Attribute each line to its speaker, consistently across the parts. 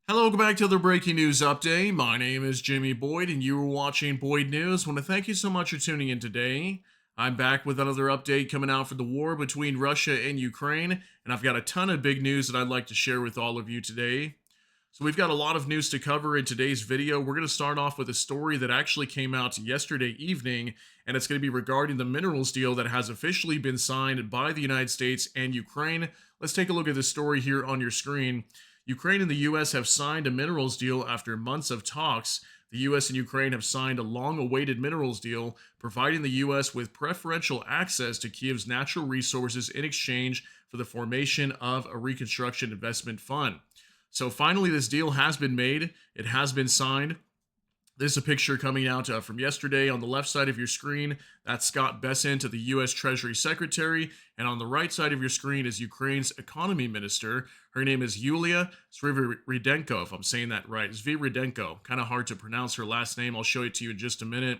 Speaker 1: Hello, welcome back to the breaking news update. My name is Jimmy Boyd, and you are watching Boyd News. Want to thank you so much for tuning in today. I'm back with another update coming out for the war between Russia and Ukraine, and I've got a ton of big news that I'd like to share with all of you today. So we've got a lot of news to cover in today's video. We're going to start off with a story that actually came out yesterday evening, and it's going to be regarding the minerals deal that has officially been signed by the United States and Ukraine. Let's take a look at this story here on your screen. Ukraine and the U.S. have signed a minerals deal after months of talks. The U.S. and Ukraine have signed a long awaited minerals deal, providing the U.S. with preferential access to Kiev's natural resources in exchange for the formation of a reconstruction investment fund. So finally, this deal has been made, it has been signed. This is a picture coming out from yesterday. On the left side of your screen, that's Scott Bessent, the U.S. Treasury Secretary. And on the right side of your screen is Ukraine's economy minister. Her name is Yulia Sviridenko, if I'm saying that right. Sviridenko. Kind of hard to pronounce her last name. I'll show it to you in just a minute.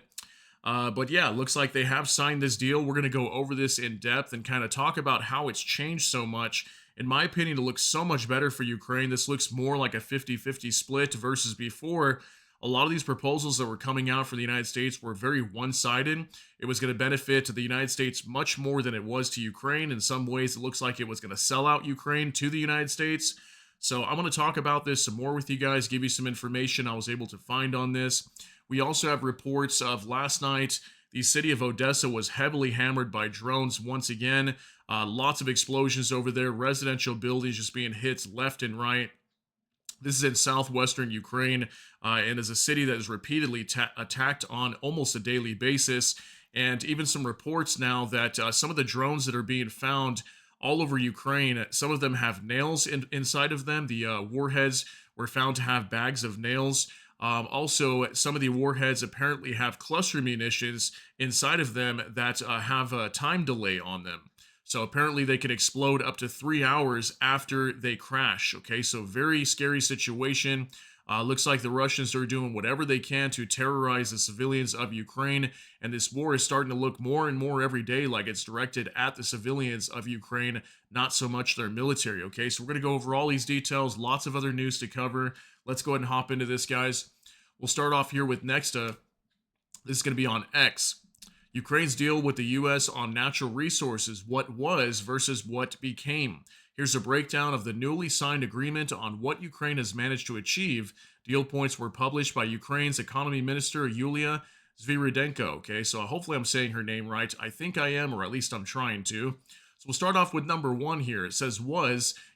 Speaker 1: But yeah, looks like they have signed this deal. We're going to go over this in depth and kind of talk about how it's changed so much. In my opinion, it looks so much better for Ukraine. This looks more like a 50-50 split versus before. A lot of these proposals that were coming out for the United States were very one-sided. It was going to benefit the United States much more than it was to Ukraine. In some ways, it looks like it was going to sell out Ukraine to the United States. So I'm going to talk about this some more with you guys, give you some information I was able to find on this. We also have reports of last night, the city of Odessa was heavily hammered by drones once again. Lots of explosions over there, residential buildings just being hit left and right. This is in southwestern Ukraine and is a city that is repeatedly attacked on almost a daily basis. And even some reports now that some of the drones that are being found all over Ukraine, some of them have nails inside of them. The warheads were found to have bags of nails. Also, some of the warheads apparently have cluster munitions inside of them that have a time delay on them. So apparently they can explode up to 3 hours after they crash. Okay, so very scary situation. Looks like the Russians are doing whatever they can to terrorize the civilians of Ukraine. And this war is starting to look more and more every day like it's directed at the civilians of Ukraine, not so much their military. Okay, so we're going to go over all these details, lots of other news to cover. Let's go ahead and hop into this, guys. We'll start off here with next. This is going to be on X. Ukraine's deal with the U.S. on natural resources, what was versus what became. Here's a breakdown of the newly signed agreement on what Ukraine has managed to achieve. Deal points were published by Ukraine's economy minister, Yulia Sviridenko. Okay, so hopefully I'm saying her name right. I think I am, or at least I'm trying to. So we'll start off with number one here. It says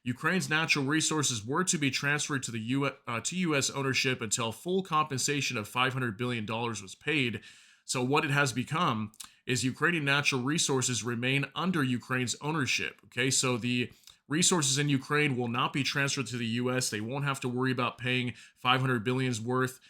Speaker 1: Ukraine's natural resources were to be transferred to the U.S. ownership until full compensation of $500 billion was paid. So what it has become is Ukrainian natural resources remain under Ukraine's ownership. Okay, so the resources in Ukraine will not be transferred to the U.S. They won't have to worry about paying 500 billions worth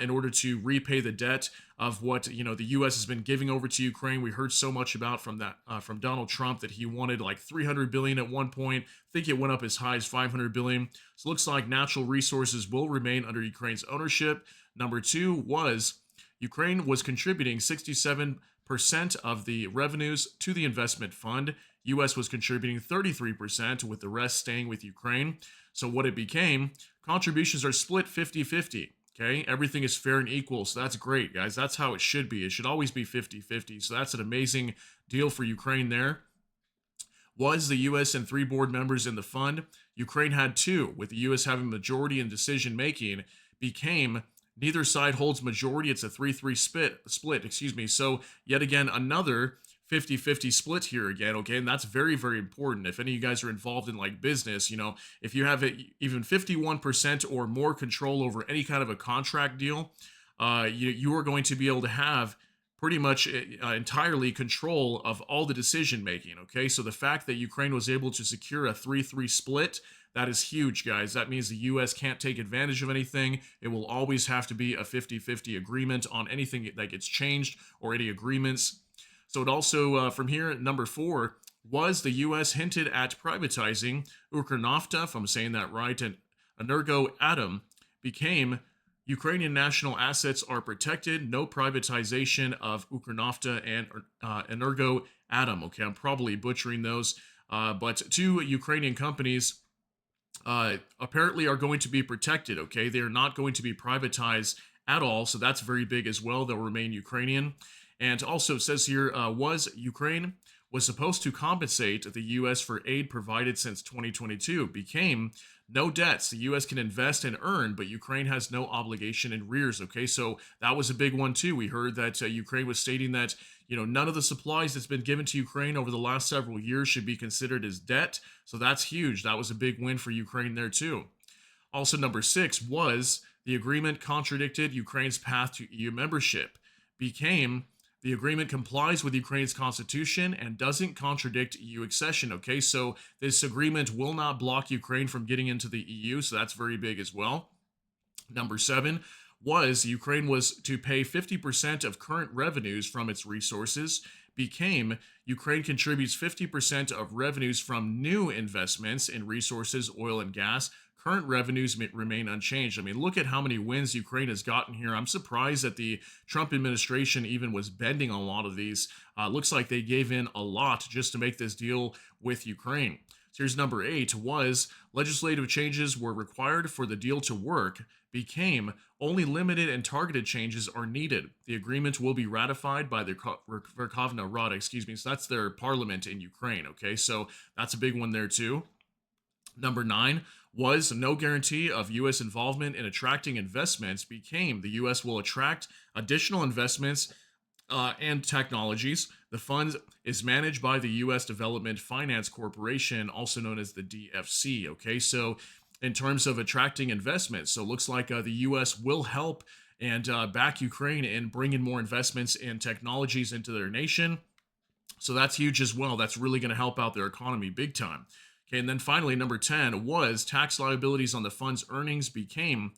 Speaker 1: in order to repay the debt of what the U.S. has been giving over to Ukraine. We heard so much about from Donald Trump that he wanted like 300 billion at one point. I think it went up as high as 500 billion. So it looks like natural resources will remain under Ukraine's ownership. Number two was Ukraine was contributing 67% of the revenues to the investment fund. U.S. was contributing 33%, with the rest staying with Ukraine. So what it became, contributions are split 50-50. Okay, everything is fair and equal. So that's great, guys. That's how it should be. It should always be 50-50. So that's an amazing deal for Ukraine there. Was the U.S. and 3 board members in the fund. Ukraine had 2, with the U.S. having majority in decision making. Became neither side holds majority. It's a 3-3 split. So yet again, another 50-50 split here again, okay? And that's very, very important. If any of you guys are involved in like business, if you have even 51% or more control over any kind of a contract deal, you are going to be able to have pretty much entirely control of all the decision making, okay? So the fact that Ukraine was able to secure a 3-3 split, that is huge, guys. That means the U.S. can't take advantage of anything. It will always have to be a 50-50 agreement on anything that gets changed or any agreements. So it also, from here, number 4, was the U.S. hinted at privatizing Ukernafta, if I'm saying that right, and Energo-Atom became Ukrainian national assets are protected. No privatization of Ukernafta and Energo-Atom. Okay, I'm probably butchering those. But 2 Ukrainian companies apparently are going to be protected. Okay, they are not going to be privatized at all, so that's very big as well. They'll remain Ukrainian. And also, it says here, was Ukraine was supposed to compensate the U.S. for aid provided since 2022, became no debts. The U.S. can invest and earn, but Ukraine has no obligation in arrears. Okay, so that was a big one too. We heard that Ukraine was stating that none of the supplies that's been given to Ukraine over the last several years should be considered as debt. So that's huge. That was a big win for Ukraine there too. Also, number six was the agreement contradicted Ukraine's path to EU membership. Became the agreement complies with Ukraine's constitution and doesn't contradict EU accession. Okay, so this agreement will not block Ukraine from getting into the EU, so that's very big as well. Number seven was Ukraine was to pay 50% of current revenues from its resources. Became Ukraine contributes 50% of revenues from new investments in resources, oil, and gas. Current revenues remain unchanged. I mean, look at how many wins Ukraine has gotten here. I'm surprised that the Trump administration even was bending on a lot of these. Looks like they gave in a lot just to make this deal with Ukraine. So here's number eight was legislative changes were required for the deal to work. Became only limited and targeted changes are needed. The agreement will be ratified by the Verkhovna Rada, excuse me. So that's their parliament in Ukraine. Okay, so that's a big one there too. Number nine was no guarantee of U.S. involvement in attracting investments. Became the U.S. will attract additional investments and technologies. The fund is managed by the U.S. Development Finance Corporation, also known as the DFC. Okay, so in terms of attracting investments, so it looks like the U.S. will help and back Ukraine in bringing more investments and technologies into their nation. So that's huge as well. That's really going to help out their economy big time. Okay, and then finally, number 10 was tax liabilities on the fund's earnings. Became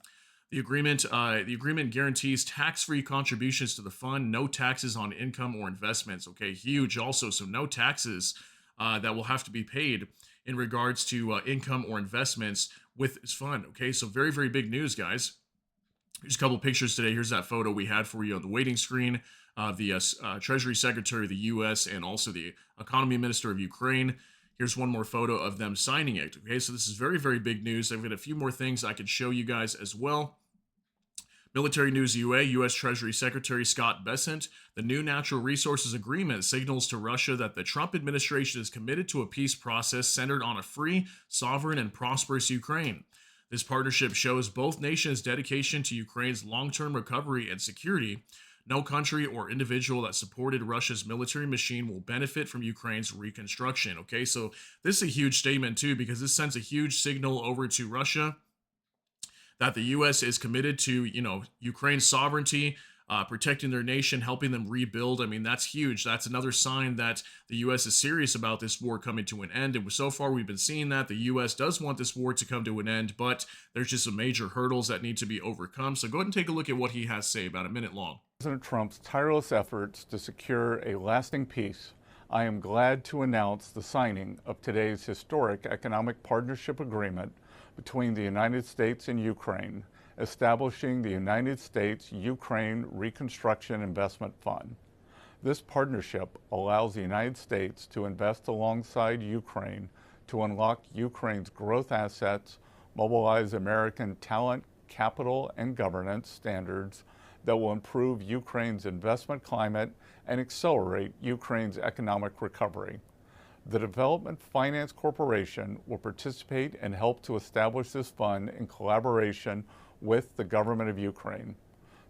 Speaker 1: the agreement. The agreement guarantees tax-free contributions to the fund, no taxes on income or investments. Okay, huge. Also, so no taxes that will have to be paid in regards to income or investments with this fund. Okay, so very, very big news, guys. Here's a couple pictures today. Here's that photo we had for you on the waiting screen of the Treasury Secretary of the U.S. and also the Economy Minister of Ukraine. Here's one more photo of them signing it. Okay, so this is very, very big news. I've got a few more things I could show you guys as well. Military News UA, U.S. Treasury Secretary Scott Bessent. The new natural resources agreement signals to Russia that the Trump administration is committed to a peace process centered on a free, sovereign, and prosperous Ukraine. This partnership shows both nations' dedication to Ukraine's long-term recovery and security. No country or individual that supported Russia's military machine will benefit from Ukraine's reconstruction. Okay, so this is a huge statement too, because this sends a huge signal over to Russia that the U.S. is committed to, Ukraine's sovereignty, protecting their nation, helping them rebuild. I mean, that's huge. That's another sign that the U.S. is serious about this war coming to an end. And so far, we've been seeing that the U.S. does want this war to come to an end, but there's just some major hurdles that need to be overcome. So go ahead and take a look at what he has to say, about a minute long.
Speaker 2: President Trump's tireless efforts to secure a lasting peace, I am glad to announce the signing of today's historic economic partnership agreement between the United States and Ukraine, establishing the United States-Ukraine Reconstruction Investment Fund. This partnership allows the United States to invest alongside Ukraine to unlock Ukraine's growth assets, mobilize American talent, capital, and governance standards that will improve Ukraine's investment climate and accelerate Ukraine's economic recovery. The Development Finance Corporation will participate and help to establish this fund in collaboration with the government of Ukraine.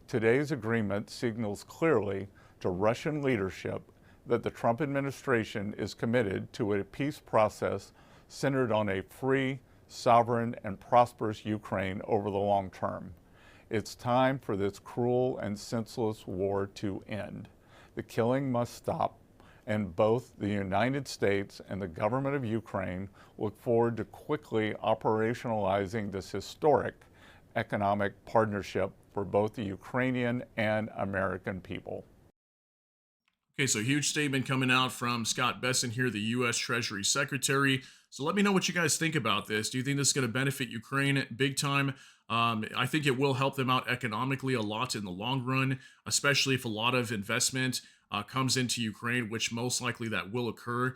Speaker 2: Today's agreement signals clearly to Russian leadership that the Trump administration is committed to a peace process centered on a free, sovereign, and prosperous Ukraine over the long term. It's time for this cruel and senseless war to end. The killing must stop, and both the United States and the government of Ukraine look forward to quickly operationalizing this historic economic partnership for both the Ukrainian and American people.
Speaker 1: Okay, so huge statement coming out from Scott Bessent here, the U.S. Treasury Secretary. So let me know what you guys think about this. Do you think this is going to benefit Ukraine big time? I think it will help them out economically a lot in the long run, especially if a lot of investment comes into Ukraine, which most likely that will occur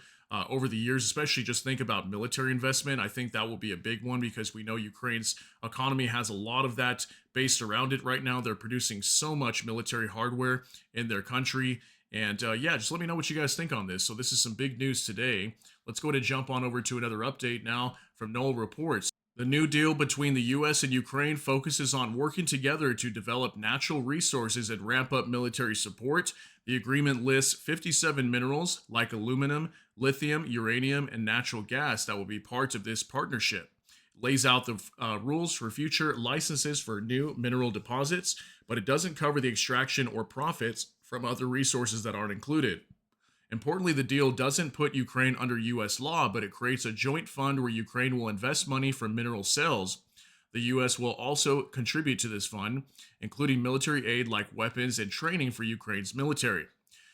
Speaker 1: over the years, especially just think about military investment. I think that will be a big one because we know Ukraine's economy has a lot of that based around it right now. They're producing so much military hardware in their country. And yeah, just let me know what you guys think on this. So this is some big news today. Let's go ahead and jump on over to another update now from Noel Reports. The new deal between the U.S. and Ukraine focuses on working together to develop natural resources and ramp up military support. The agreement lists 57 minerals like aluminum, lithium, uranium, and natural gas that will be parts of this partnership. It lays out the rules for future licenses for new mineral deposits, but it doesn't cover the extraction or profits from other resources that aren't included. Importantly, the deal doesn't put Ukraine under U.S. law, but it creates a joint fund where Ukraine will invest money from mineral sales. The U.S. will also contribute to this fund, including military aid like weapons and training for Ukraine's military.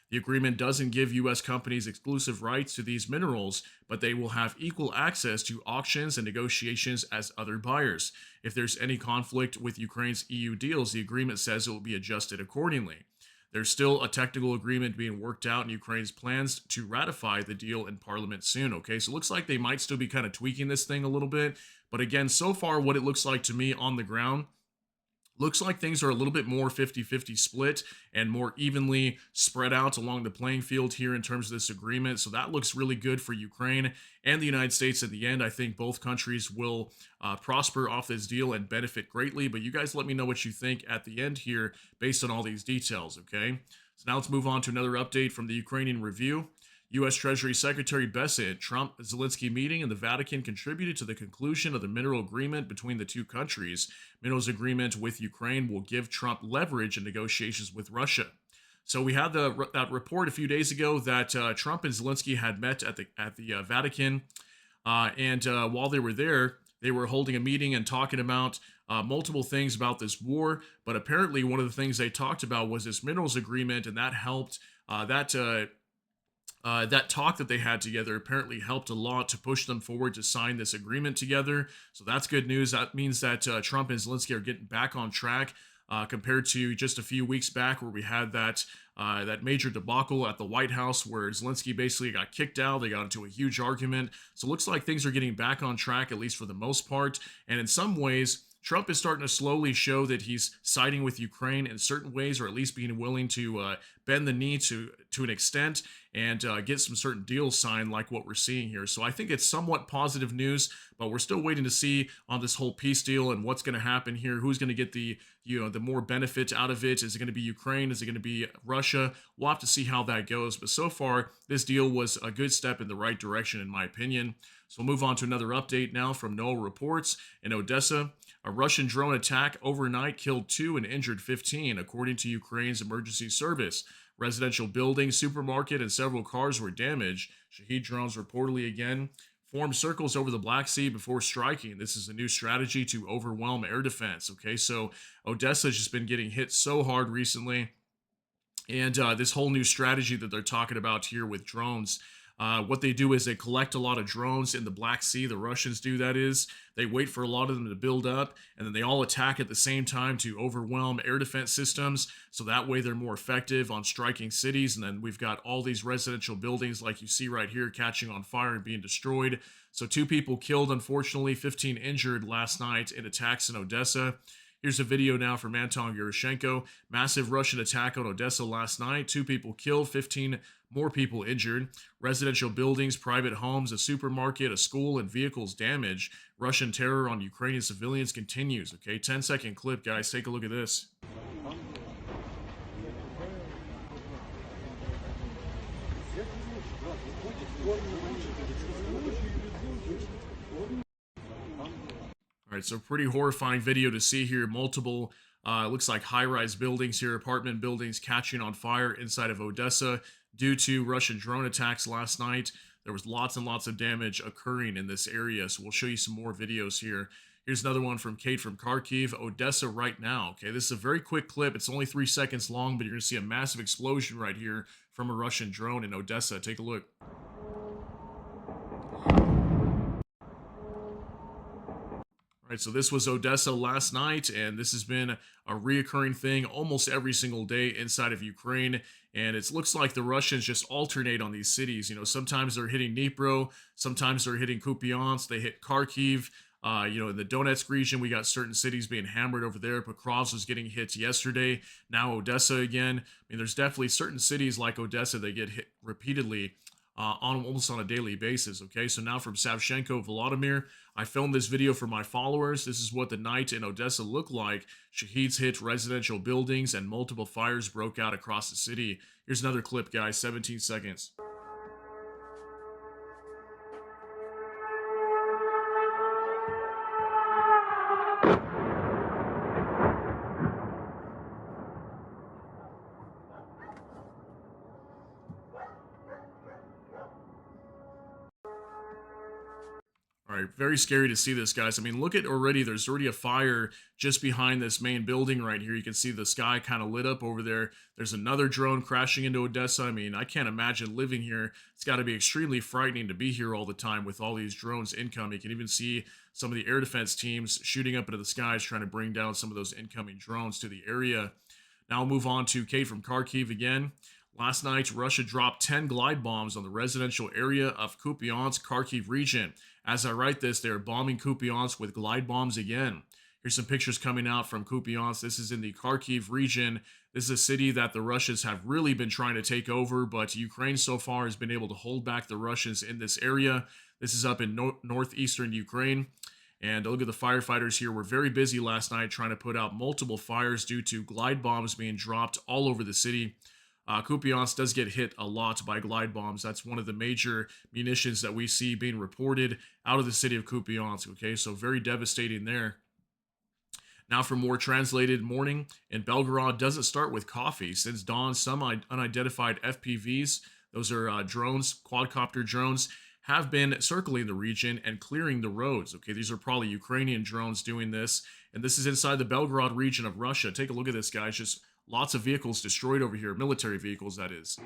Speaker 1: The agreement doesn't give U.S. companies exclusive rights to these minerals, but they will have equal access to auctions and negotiations as other buyers. If there's any conflict with Ukraine's EU deals, the agreement says it will be adjusted accordingly. There's still a technical agreement being worked out in Ukraine's plans to ratify the deal in parliament soon, okay? So it looks like they might still be kind of tweaking this thing a little bit. But again, so far, what it looks like to me on the ground, looks like things are a little bit more 50-50 split and more evenly spread out along the playing field here in terms of this agreement. So that looks really good for Ukraine and the United States at the end. I think both countries will prosper off this deal and benefit greatly. But you guys let me know what you think at the end here based on all these details, okay? So now let's move on to another update from the Ukrainian Review. U.S. Treasury Secretary Besset, Trump-Zelensky meeting in the Vatican contributed to the conclusion of the mineral agreement between the two countries. Minerals agreement with Ukraine will give Trump leverage in negotiations with Russia. So we had that report a few days ago that Trump and Zelensky had met at the Vatican, and while they were there, they were holding a meeting and talking about multiple things about this war. But apparently, one of the things they talked about was this minerals agreement, and that helped. That talk that they had together apparently helped a lot to push them forward to sign this agreement together. So that's good news. That means that Trump and Zelensky are getting back on track compared to just a few weeks back where we had that major debacle at the White House where Zelensky basically got kicked out. They got into a huge argument. So it looks like things are getting back on track, at least for the most part. And in some ways, Trump is starting to slowly show that he's siding with Ukraine in certain ways, or at least being willing to bend the knee to an extent and get some certain deals signed like what we're seeing here. So I think it's somewhat positive news, but we're still waiting to see on this whole peace deal and what's going to happen here. Who's going to get the more benefit out of it? Is it going to be Ukraine? Is it going to be Russia? We'll have to see how that goes. But so far, this deal was a good step in the right direction, in my opinion. So we'll move on to another update now from Noel Reports. In Odessa, a Russian drone attack overnight killed 2 and injured 15, according to Ukraine's emergency service. Residential buildings, supermarket, and several cars were damaged. Shahed drones reportedly again formed circles over the Black Sea before striking. This is a new strategy to overwhelm air defense. Okay, so Odessa has just been getting hit so hard recently. And this whole new strategy that they're talking about here with drones, what they do is they collect a lot of drones in the Black Sea. The Russians do, that is. They wait for a lot of them to build up, and then they all attack at the same time to overwhelm air defense systems. So that way they're more effective on striking cities. And then we've got all these residential buildings like you see right here catching on fire and being destroyed. So 2 people killed, unfortunately, 15 injured last night in attacks in Odessa. Here's a video now from Anton Yushchenko. Massive Russian attack on Odessa last night. 2 people killed, 15 more people injured. Residential buildings, private homes, a supermarket, a school, and vehicles damaged. Russian terror on Ukrainian civilians continues. Okay, 10-second clip, guys. Take a look at this. All right, so pretty horrifying video to see here. Multiple, looks like high-rise buildings here, apartment buildings catching on fire inside of Odessa due to Russian drone attacks last night. There was lots and lots of damage occurring in this area, so we'll show you some more videos here. Here's another one from Kate from Kharkiv, Odessa right now. Okay, this is a very quick clip. It's only 3 seconds long, but you're going to see a massive explosion right here from a Russian drone in Odessa. Take a look. All Right, so this was Odessa last night, and this has been a reoccurring thing almost every single day inside of Ukraine. And it looks like the Russians just alternate on these cities. Sometimes they're hitting Dnipro, sometimes they're hitting Kupiansk, they hit Kharkiv. In the Donetsk region, we got certain cities being hammered over there. Pokrovsk was getting hit yesterday. Now Odessa again. I mean, there's definitely certain cities like Odessa that get hit repeatedly on almost on a daily basis. Okay, so now from Savchenko Volodymyr, I filmed this video for my followers. This is what the night in Odessa looked like. Shaheeds hit residential buildings and multiple fires broke out across the city. Here's another clip, guys, 17 seconds. All right, very scary to see this, guys. I mean, look at already, there's already a fire just behind this main building right here. You can see the sky kind of lit up over there. There's another drone crashing into Odessa. I mean, I can't imagine living here. It's got to be extremely frightening to be here all the time with all these drones incoming. You can even see some of the air defense teams shooting up into the skies trying to bring down some of those incoming drones to the area. Now I'll move on to Kate from Kharkiv again. Last night, Russia dropped 10 glide bombs on the residential area of Kupiansk, Kharkiv region. As I write this, they are bombing Kupiansk with glide bombs again. Here's some pictures coming out from Kupiansk. This is in the Kharkiv region. This is a city that the Russians have really been trying to take over, but Ukraine so far has been able to hold back the Russians in this area. This is up in northeastern Ukraine. And look at the firefighters here. Were very busy last night trying to put out multiple fires due to glide bombs being dropped all over the city. Kupiansk does get hit a lot by glide bombs. That's one of the major munitions that we see being reported out of the city of Kupiansk. Okay, so very devastating there. Now for more translated morning in Belgrad doesn't start with coffee. Since dawn, some unidentified FPVs, those are drones, quadcopter drones, have been circling the region and clearing the roads. Okay, these are probably Ukrainian drones doing this. And this is inside the Belgrad region of Russia. Take a look at this, guys. Just lots of vehicles destroyed over here, military vehicles, that is.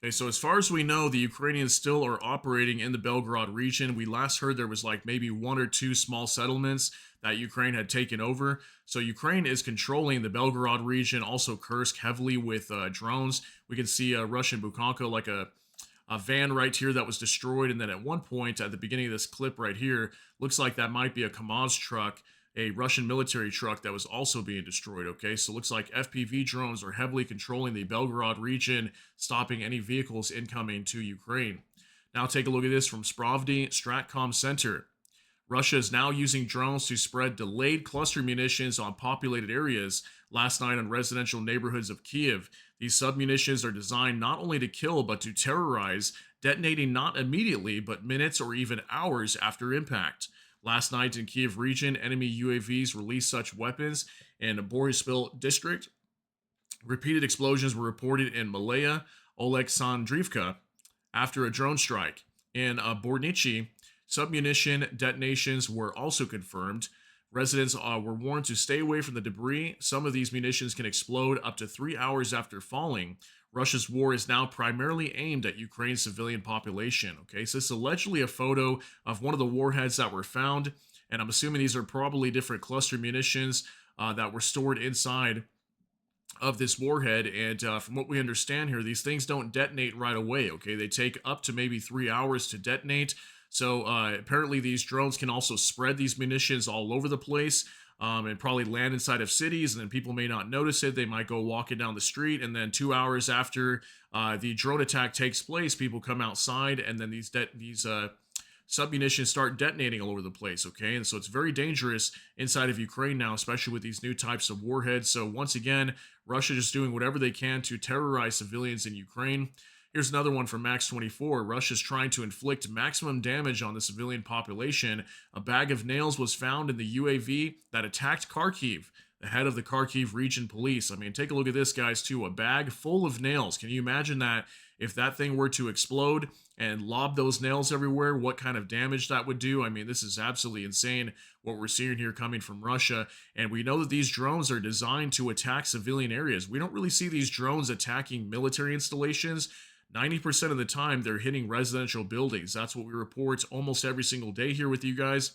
Speaker 1: Okay, so as far as we know, the Ukrainians still are operating in the Belgrad region. We last heard there was like maybe one or two small settlements that Ukraine had taken over. So Ukraine is controlling the Belgrad region, also Kursk heavily with drones. We can see a Russian Bukhanka, like a van right here that was destroyed. And then at one point at the beginning of this clip right here, looks like that might be a KAMAZ truck, a Russian military truck that was also being destroyed. Okay, so it looks like FPV drones are heavily controlling the Belgrad region, stopping any vehicles incoming to Ukraine. Now take a look at this from Spravdy Stratcom Center. Russia is now using drones to spread delayed cluster munitions on populated areas last night on residential neighborhoods of Kiev. These submunitions are designed not only to kill but to terrorize, detonating not immediately but minutes or even hours after impact. Last night in Kiev region, enemy UAVs released such weapons in Borispil district. Repeated explosions were reported in Malaya, Oleksandrivka after a drone strike. In Bornichi, submunition detonations were also confirmed. Residents were warned to stay away from the debris. Some of these munitions can explode up to 3 hours after falling. Russia's war is now primarily aimed at Ukraine's civilian population. Okay, so this is allegedly a photo of one of the warheads that were found, and I'm assuming these are probably different cluster munitions that were stored inside of this warhead. And from what we understand here, these things don't detonate right away. Okay, they take up to maybe 3 hours to detonate. So apparently these drones can also spread these munitions all over the place. And probably land inside of cities, and then people may not notice it. They might go walking down the street, and then 2 hours after the drone attack takes place, people come outside, and then these submunitions start detonating all over the place, okay? And so it's very dangerous inside of Ukraine now, especially with these new types of warheads. So once again, Russia just doing whatever they can to terrorize civilians in Ukraine. Here's another one from Max 24. Russia's trying to inflict maximum damage on the civilian population. A bag of nails was found in the UAV that attacked Kharkiv. the head of the Kharkiv region police. I mean, take a look at this, guys, too. A bag full of nails. Can you imagine that if that thing were to explode and lob those nails everywhere, what kind of damage that would do? I mean, this is absolutely insane what we're seeing here coming from Russia. And we know that these drones are designed to attack civilian areas. We don't really see these drones attacking military installations. 90% of the time, they're hitting residential buildings. That's what we report almost every single day here with you guys.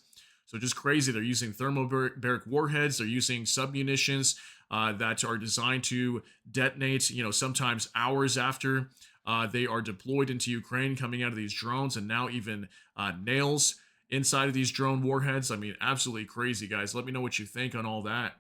Speaker 1: So just crazy. They're using thermobaric warheads. They're using submunitions that are designed to detonate, sometimes hours after they are deployed into Ukraine, coming out of these drones, and now even nails inside of these drone warheads. I mean, absolutely crazy, guys. Let me know what you think on all that.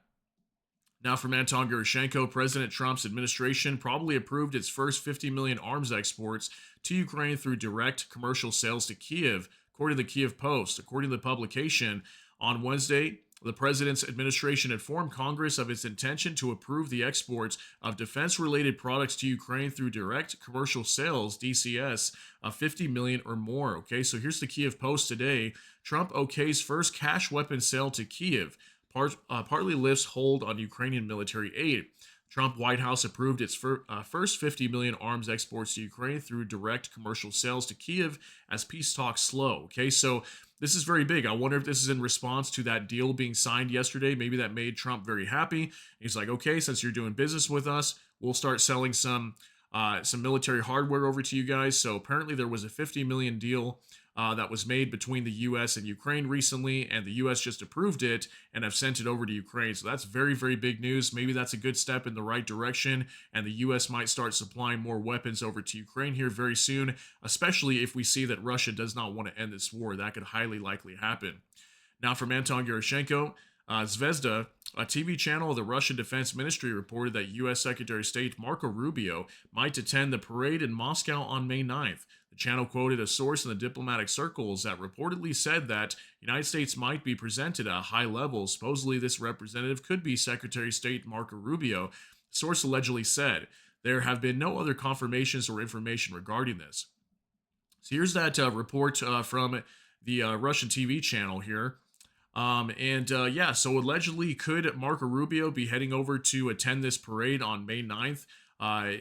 Speaker 1: Now, from Anton Gurushenko, President Trump's administration probably approved its first 50 million arms exports to Ukraine through direct commercial sales to Kiev, according to the Kiev Post. According to the publication, on Wednesday, the president's administration informed Congress of its intention to approve the exports of defense-related products to Ukraine through direct commercial sales (DCS) of 50 million or more. Okay, so here's the Kiev Post today. Trump okays first cash weapon sale to Kiev. Partly lifts hold on Ukrainian military aid. Trump White House approved its first 50 million arms exports to Ukraine through direct commercial sales to Kiev as peace talks slow. Okay, so this is very big. I wonder if this is in response to that deal being signed yesterday. Maybe that made Trump very happy. He's like, okay, since you're doing business with us, we'll start selling some military hardware over to you guys. So apparently there was a 50 million deal that was made between the U.S. and Ukraine recently, and the U.S. just approved it and have sent it over to Ukraine. So that's very, very big news. Maybe that's a good step in the right direction, and the U.S. might start supplying more weapons over to Ukraine here very soon, especially if we see that Russia does not want to end this war. That could highly likely happen. Now, from Anton Gurushenko, Zvezda, a TV channel of the Russian Defense Ministry, reported that U.S. Secretary of State Marco Rubio might attend the parade in Moscow on May 9th. The channel quoted a source in the diplomatic circles that reportedly said that the United States might be presented at a high level. Supposedly, this representative could be Secretary of State Marco Rubio. The source allegedly said, there have been no other confirmations or information regarding this. So here's that report from the Russian TV channel here. So allegedly, could Marco Rubio be heading over to attend this parade on May 9th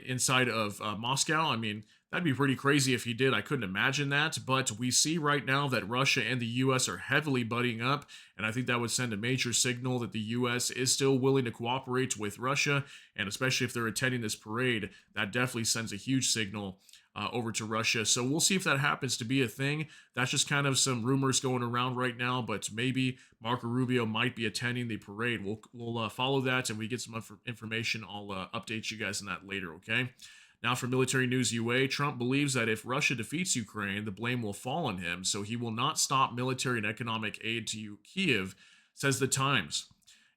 Speaker 1: inside of Moscow? I mean, that'd be pretty crazy if he did. I couldn't imagine that, but we see right now that Russia and the U.S. are heavily buddying up, and I think that would send a major signal that the U.S. is still willing to cooperate with Russia, and especially if they're attending this parade, that definitely sends a huge signal over to Russia. So we'll see if that happens to be a thing. That's just kind of some rumors going around right now, but maybe Marco Rubio might be attending the parade. We'll follow that, and we get some information. I'll update you guys on that later, okay? Now, for military news UA, Trump believes that if Russia defeats Ukraine, the blame will fall on him, so he will not stop military and economic aid to Kiev, says the Times.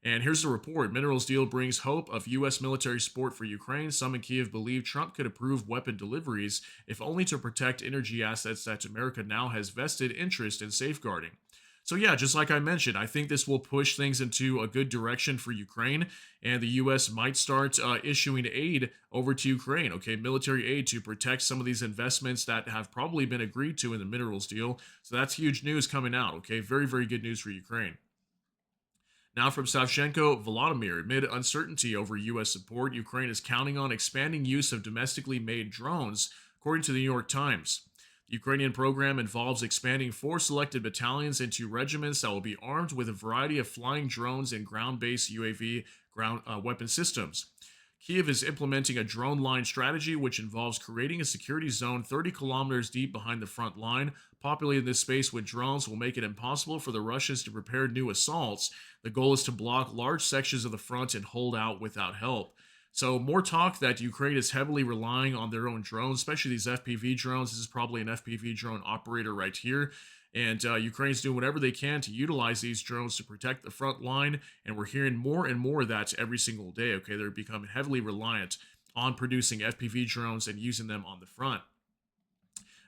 Speaker 1: And here's the report. Minerals deal brings hope of U.S. military support for Ukraine. Some in Kiev believe Trump could approve weapon deliveries, if only to protect energy assets that America now has vested interest in safeguarding. So yeah, just like I mentioned, I think this will push things into a good direction for Ukraine, and the U.S. might start issuing aid over to Ukraine, okay, military aid to protect some of these investments that have probably been agreed to in the minerals deal. So that's huge news coming out, okay, very, very good news for Ukraine. Now, from Savchenko, Volodymyr, amid uncertainty over U.S. support, Ukraine is counting on expanding use of domestically made drones, according to the New York Times. The Ukrainian program involves expanding 4 selected battalions into regiments that will be armed with a variety of flying drones and ground-based UAV weapon systems. Kiev is implementing a drone line strategy, which involves creating a security zone 30 kilometers deep behind the front line. Populating this space with drones will make it impossible for the Russians to prepare new assaults. The goal is to block large sections of the front and hold out without help. So more talk that Ukraine is heavily relying on their own drones, especially these FPV drones. This is probably an FPV drone operator right here. And Ukraine's doing whatever they can to utilize these drones to protect the front line. And we're hearing more and more of that every single day. Okay, they're becoming heavily reliant on producing FPV drones and using them on the front.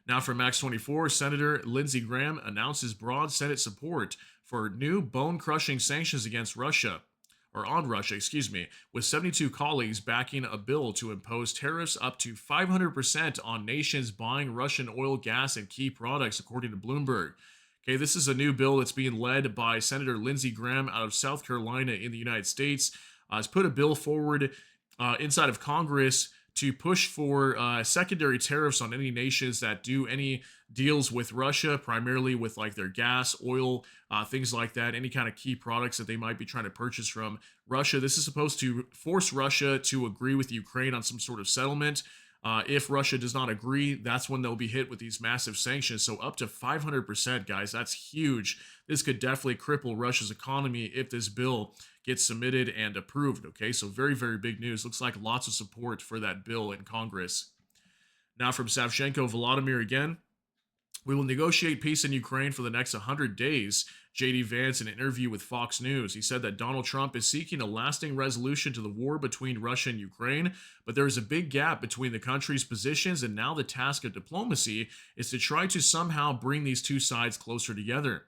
Speaker 1: Now, from Max 24, Senator Lindsey Graham announces broad Senate support for new bone-crushing sanctions against Russia. On Russia, with 72 colleagues backing a bill to impose tariffs up to 500% on nations buying Russian oil, gas, and key products, according to Bloomberg. Okay, this is a new bill that's being led by Senator Lindsey Graham out of South Carolina in the United States. Has put a bill forward inside of Congress to push for secondary tariffs on any nations that do any deals with Russia, primarily with like their gas, oil, things like that, any kind of key products that they might be trying to purchase from Russia. This is supposed to force Russia to agree with Ukraine on some sort of settlement. If Russia does not agree, that's when they'll be hit with these massive sanctions. So up to 500%, guys, that's huge. This could definitely cripple Russia's economy if this bill gets submitted and approved. Okay, so very, very big news. Looks like lots of support for that bill in Congress. Now from Savchenko Volodymyr again. We will negotiate peace in Ukraine for the next 100 days. JD Vance, in an interview with Fox News, he said that Donald Trump is seeking a lasting resolution to the war between Russia and Ukraine, but there is a big gap between the countries' positions, and now the task of diplomacy is to try to somehow bring these two sides closer together.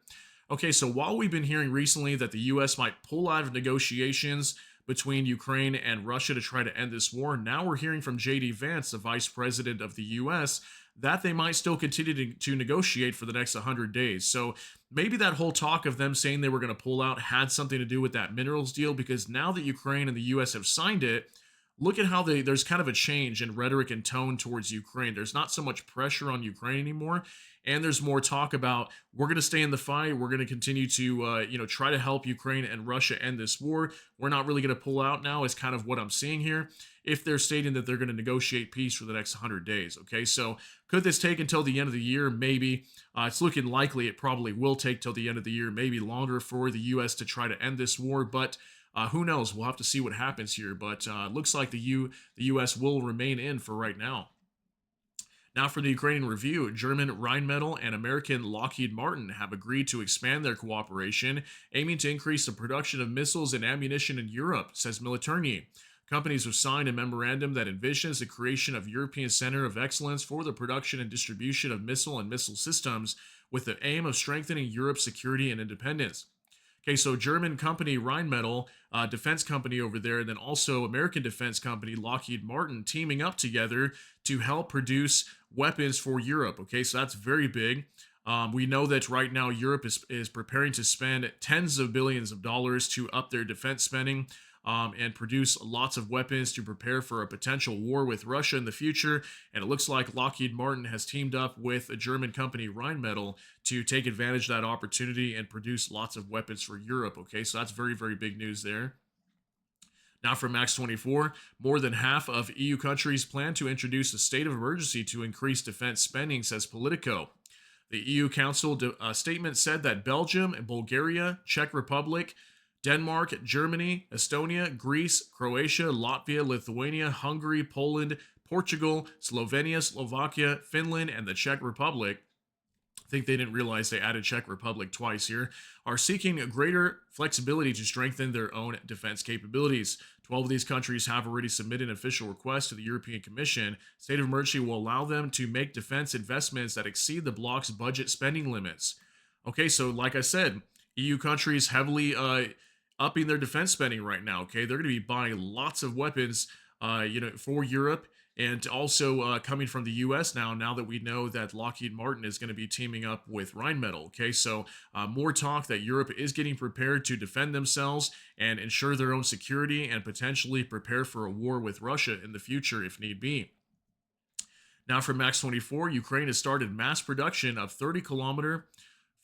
Speaker 1: Okay, so while we've been hearing recently that the U.S. might pull out of negotiations between Ukraine and Russia to try to end this war, now we're hearing from JD Vance, the vice president of the U.S., that they might still continue to negotiate for the next 100 days. So maybe that whole talk of them saying they were going to pull out had something to do with that minerals deal, because now that Ukraine and the U.S. have signed it, look at how there's kind of a change in rhetoric and tone towards Ukraine. There's not so much pressure on Ukraine anymore, and there's more talk about we're going to stay in the fight. We're going to continue to try to help Ukraine and Russia end this war. We're not really going to pull out now, is kind of what I'm seeing here. If they're stating that they're going to negotiate peace for the next 100 days, okay? So could this take until the end of the year? Maybe. It's looking likely it probably will take till the end of the year, maybe longer for the U.S. to try to end this war, but who knows? We'll have to see what happens here, but looks like the U.S. will remain in for right now. Now, for the Ukrainian Review, German Rheinmetall and American Lockheed Martin have agreed to expand their cooperation, aiming to increase the production of missiles and ammunition in Europe, says Militärny. Companies have signed a memorandum that envisions the creation of European Center of Excellence for the production and distribution of missile and missile systems, with the aim of strengthening Europe's security and independence. Okay, so German company Rheinmetall, defense company over there, and then also American defense company Lockheed Martin teaming up together to help produce weapons for Europe. Okay, so that's very big. We know that right now Europe is preparing to spend tens of billions of dollars to up their defense spending. And produce lots of weapons to prepare for a potential war with Russia in the future. And it looks like Lockheed Martin has teamed up with a German company, Rheinmetall, to take advantage of that opportunity and produce lots of weapons for Europe. Okay, so that's very, very big news there. Now from Max 24, more than half of EU countries plan to introduce a state of emergency to increase defense spending, says Politico. The EU Council statement said that Belgium, Bulgaria, Czech Republic, Denmark, Germany, Estonia, Greece, Croatia, Latvia, Lithuania, Hungary, Poland, Portugal, Slovenia, Slovakia, Finland, and the Czech Republic, I think they didn't realize they added Czech Republic twice here, are seeking a greater flexibility to strengthen their own defense capabilities. 12 of these countries have already submitted an official request to the European Commission. State of emergency will allow them to make defense investments that exceed the bloc's budget spending limits. Okay, so like I said, EU countries heavily upping their defense spending right now. Okay, they're going to be buying lots of weapons, for Europe, and also coming from the U.S. Now that we know that Lockheed Martin is going to be teaming up with Rheinmetall. Okay, so more talk that Europe is getting prepared to defend themselves and ensure their own security, and potentially prepare for a war with Russia in the future if need be. Now from Max 24, Ukraine has started mass production of 30-kilometer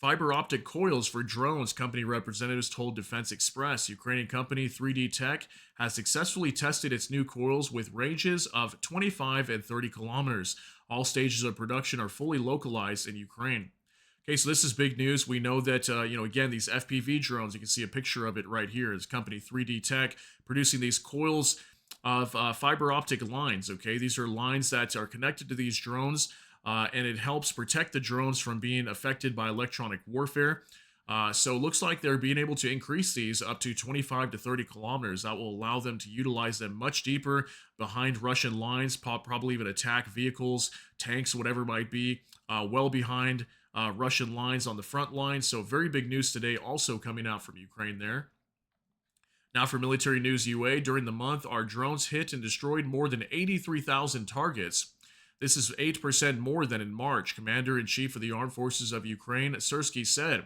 Speaker 1: fiber optic coils for drones, company representatives told Defense Express. Ukrainian company 3D Tech has successfully tested its new coils with ranges of 25 and 30 kilometers. All stages of production are fully localized in Ukraine. Okay, so this is big news. We know that, again, these FPV drones, you can see a picture of it right here. It's company 3D Tech producing these coils of fiber optic lines. Okay, these are lines that are connected to these drones. And it helps protect the drones from being affected by electronic warfare. So it looks like they're being able to increase these up to 25 to 30 kilometers. That will allow them to utilize them much deeper behind Russian lines, probably even attack vehicles, tanks, whatever it might be, well behind Russian lines on the front line. So very big news today also coming out from Ukraine there. Now for Military News UA, during the month, our drones hit and destroyed more than 83,000 targets. This is 8% more than in March. Commander-in-Chief of the Armed Forces of Ukraine, Syrskyi, said.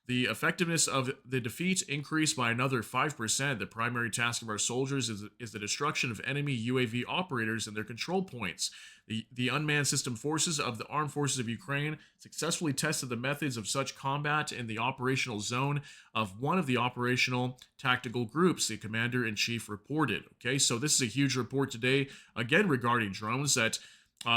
Speaker 1: The effectiveness of the defeat increased by another 5%. The primary task of our soldiers is the destruction of enemy UAV operators and their control points. The unmanned system forces of the Armed Forces of Ukraine successfully tested the methods of such combat in the operational zone of one of the operational tactical groups, the commander-in-chief reported. Okay, so this is a huge report today, again regarding drones, that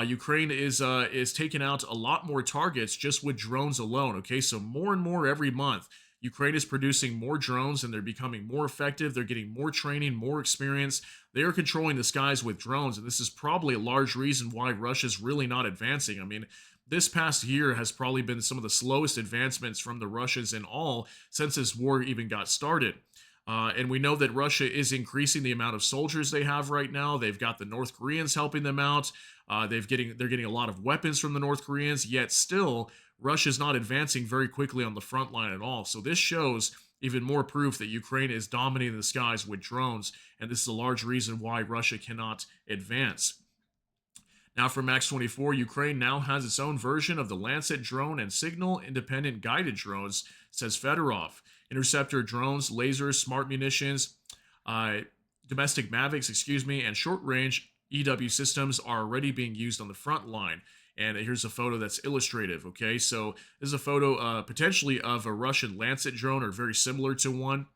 Speaker 1: Ukraine is taking out a lot more targets just with drones alone. Okay, so more and more every month, Ukraine is producing more drones and they're becoming more effective. They're getting more training, more experience. They are controlling the skies with drones, and this is probably a large reason why Russia's really not advancing. I mean, this past year has probably been some of the slowest advancements from the Russians in all since this war even got started. And we know that Russia is increasing the amount of soldiers they have right now. They've got the North Koreans helping them out. They're getting a lot of weapons from the North Koreans, yet still Russia's not advancing very quickly on the front line at all. So this shows even more proof that Ukraine is dominating the skies with drones, and this is a large reason why Russia cannot advance. Now from Max 24, Ukraine now has its own version of the Lancet drone and signal independent guided drones, says Fedorov. Interceptor drones, lasers, smart munitions, domestic Mavics, and short-range EW systems are already being used on the front line. And here's a photo that's illustrative, okay? So this is a photo potentially of a Russian Lancet drone or very similar to one.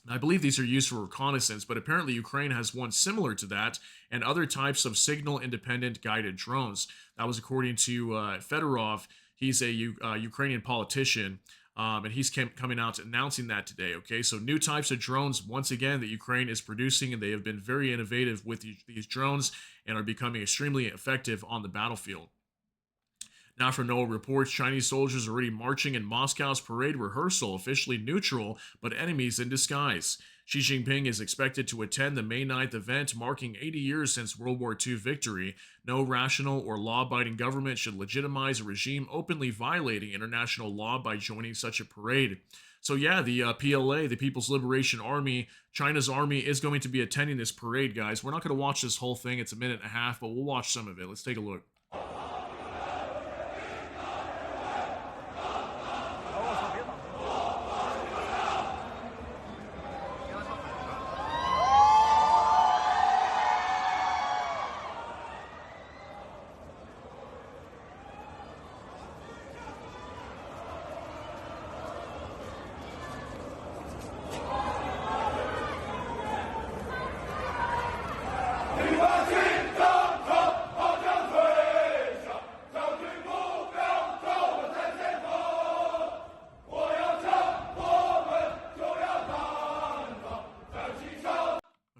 Speaker 1: I believe these are used for reconnaissance, but apparently Ukraine has one similar to that and other types of signal-independent guided drones. That was according to Fedorov. He's a Ukrainian politician, and he's coming out announcing that today, okay? So new types of drones, once again, that Ukraine is producing, and they have been very innovative with these drones and are becoming extremely effective on the battlefield. Now from NOAA reports, Chinese soldiers are already marching in Moscow's parade rehearsal, officially neutral, but enemies in disguise. Xi Jinping is expected to attend the May 9th event, marking 80 years since World War II victory. No rational or law-abiding government should legitimize a regime openly violating international law by joining such a parade. So yeah, the PLA, the People's Liberation Army, China's army, is going to be attending this parade, guys. We're not going to watch this whole thing. It's a minute and a half, but we'll watch some of it. Let's take a look.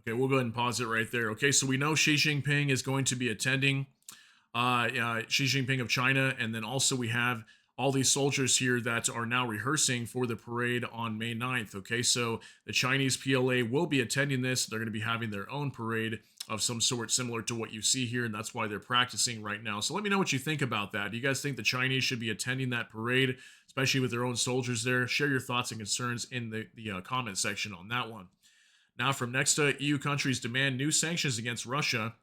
Speaker 1: Okay, we'll go ahead and pause it right there. Okay, so we know Xi Jinping is going to be attending, Xi Jinping of China, and then also we have all these soldiers here that are now rehearsing for the parade on May 9th. Okay, so the Chinese PLA will be attending this. They're going to be having their own parade of some sort similar to what you see here, and that's why they're practicing right now. So let me know what you think about that. Do you guys think the Chinese should be attending that parade, especially with their own soldiers there? Share your thoughts and concerns in the comment section on that one. Now from Nexta, EU countries demand new sanctions against Russia.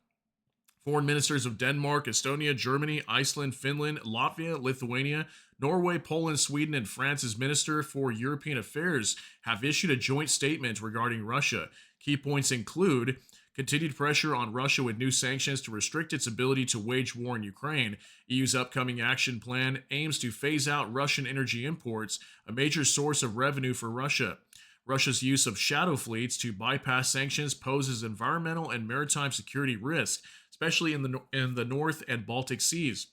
Speaker 1: Foreign ministers of Denmark, Estonia, Germany, Iceland, Finland, Latvia, Lithuania, Norway, Poland, Sweden, and France's Minister for European Affairs have issued a joint statement regarding Russia. Key points include continued pressure on Russia with new sanctions to restrict its ability to wage war in Ukraine. EU's upcoming action plan aims to phase out Russian energy imports, a major source of revenue for Russia. Russia's use of shadow fleets to bypass sanctions poses environmental and maritime security risks, especially in the North and Baltic Seas.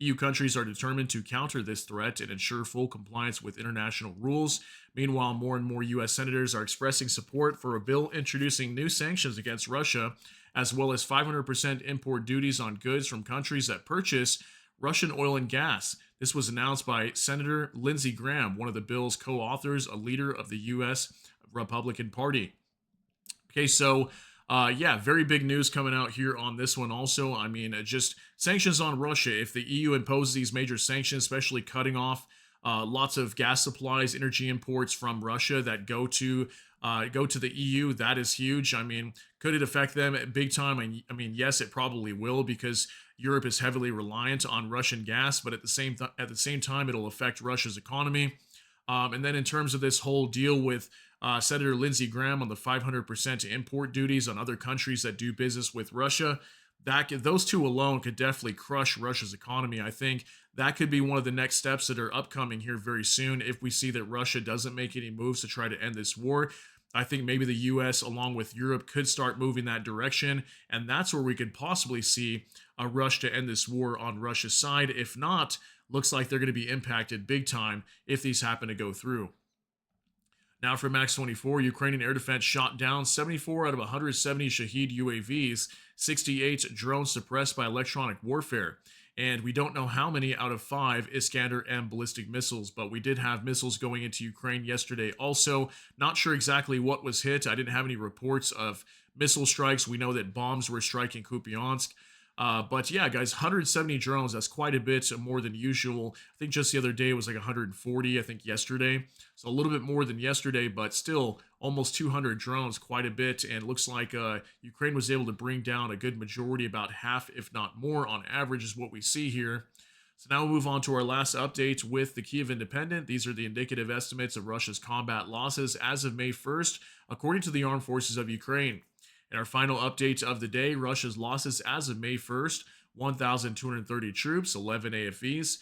Speaker 1: EU countries are determined to counter this threat and ensure full compliance with international rules. Meanwhile, more and more U.S. senators are expressing support for a bill introducing new sanctions against Russia, as well as 500% import duties on goods from countries that purchase Russian oil and gas. This was announced by Senator Lindsey Graham, one of the bill's co-authors, a leader of the U.S. Republican Party. Okay, so yeah, very big news coming out here on this one also. I mean, just sanctions on Russia. If the EU imposes these major sanctions, especially cutting off lots of gas supplies, energy imports from Russia that go to the EU, that is huge. I mean, could it affect them big time? I mean, yes, it probably will, because Europe is heavily reliant on Russian gas, but at the same time, it'll affect Russia's economy. And then in terms of this whole deal with Senator Lindsey Graham on the 500% import duties on other countries that do business with Russia, those two alone could definitely crush Russia's economy. I think that could be one of the next steps that are upcoming here very soon if we see that Russia doesn't make any moves to try to end this war. I think maybe the US, along with Europe, could start moving that direction. And that's where we could possibly see a rush to end this war on Russia's side. If not, looks like they're going to be impacted big time if these happen to go through. Now for Max 24, Ukrainian air defense shot down 74 out of 170 Shahed UAVs, 68 drones suppressed by electronic warfare. And we don't know how many out of 5 Iskander-M ballistic missiles, but we did have missiles going into Ukraine yesterday. Also, not sure exactly what was hit. I didn't have any reports of missile strikes. We know that bombs were striking Kupiansk. But yeah, guys, 170 drones, that's quite a bit more than usual. I think just the other day it was like 140, I think yesterday. So a little bit more than yesterday, but still almost 200 drones, quite a bit. And it looks like Ukraine was able to bring down a good majority, about half, if not more, on average is what we see here. So now we'll move on to our last update with the Kyiv Independent. These are the indicative estimates of Russia's combat losses as of May 1st, according to the Armed Forces of Ukraine. In our final update of the day, Russia's losses as of May 1st, 1,230 troops, 11 AFVs,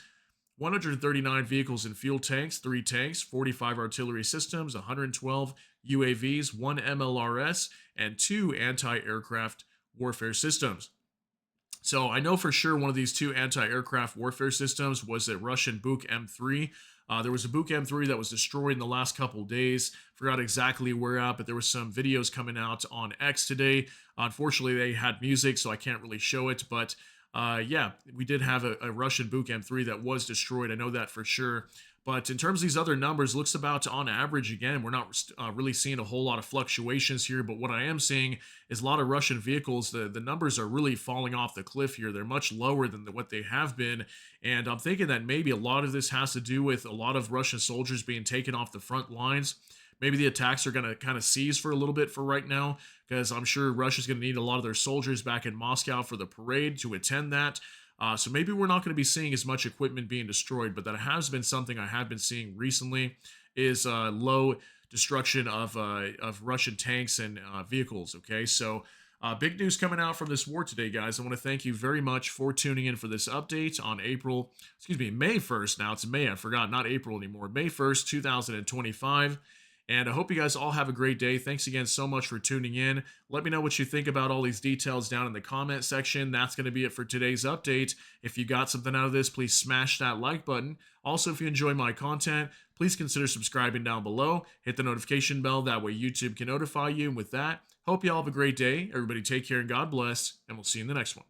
Speaker 1: 139 vehicles and fuel tanks, 3 tanks, 45 artillery systems, 112 UAVs, 1 MLRS, and 2 anti-aircraft warfare systems. So I know for sure one of these 2 anti-aircraft warfare systems was a Russian Buk M3. There was a Buk M3 that was destroyed in the last couple days. Forgot exactly where at, but there was some videos coming out on X today. Unfortunately, they had music, so I can't really show it. But yeah, we did have a Russian Buk M3 that was destroyed. I know that for sure. But in terms of these other numbers, looks about on average, again, we're not really seeing a whole lot of fluctuations here. But what I am seeing is a lot of Russian vehicles. The numbers are really falling off the cliff here. They're much lower than what they have been. And I'm thinking that maybe a lot of this has to do with a lot of Russian soldiers being taken off the front lines. Maybe the attacks are going to kind of cease for a little bit for right now, because I'm sure Russia's going to need a lot of their soldiers back in Moscow for the parade to attend that. So maybe we're not going to be seeing as much equipment being destroyed, but that has been something I have been seeing recently is low destruction of Russian tanks and vehicles. Okay, so big news coming out from this war today, guys. I want to thank you very much for tuning in for this update on May 1st. Now it's May, I forgot, not April anymore. May 1st, 2025. And I hope you guys all have a great day. Thanks again so much for tuning in. Let me know what you think about all these details down in the comment section. That's going to be it for today's update. If you got something out of this, please smash that like button. Also, if you enjoy my content, please consider subscribing down below. Hit the notification bell. That way YouTube can notify you. And with that, hope you all have a great day. Everybody take care and God bless. And we'll see you in the next one.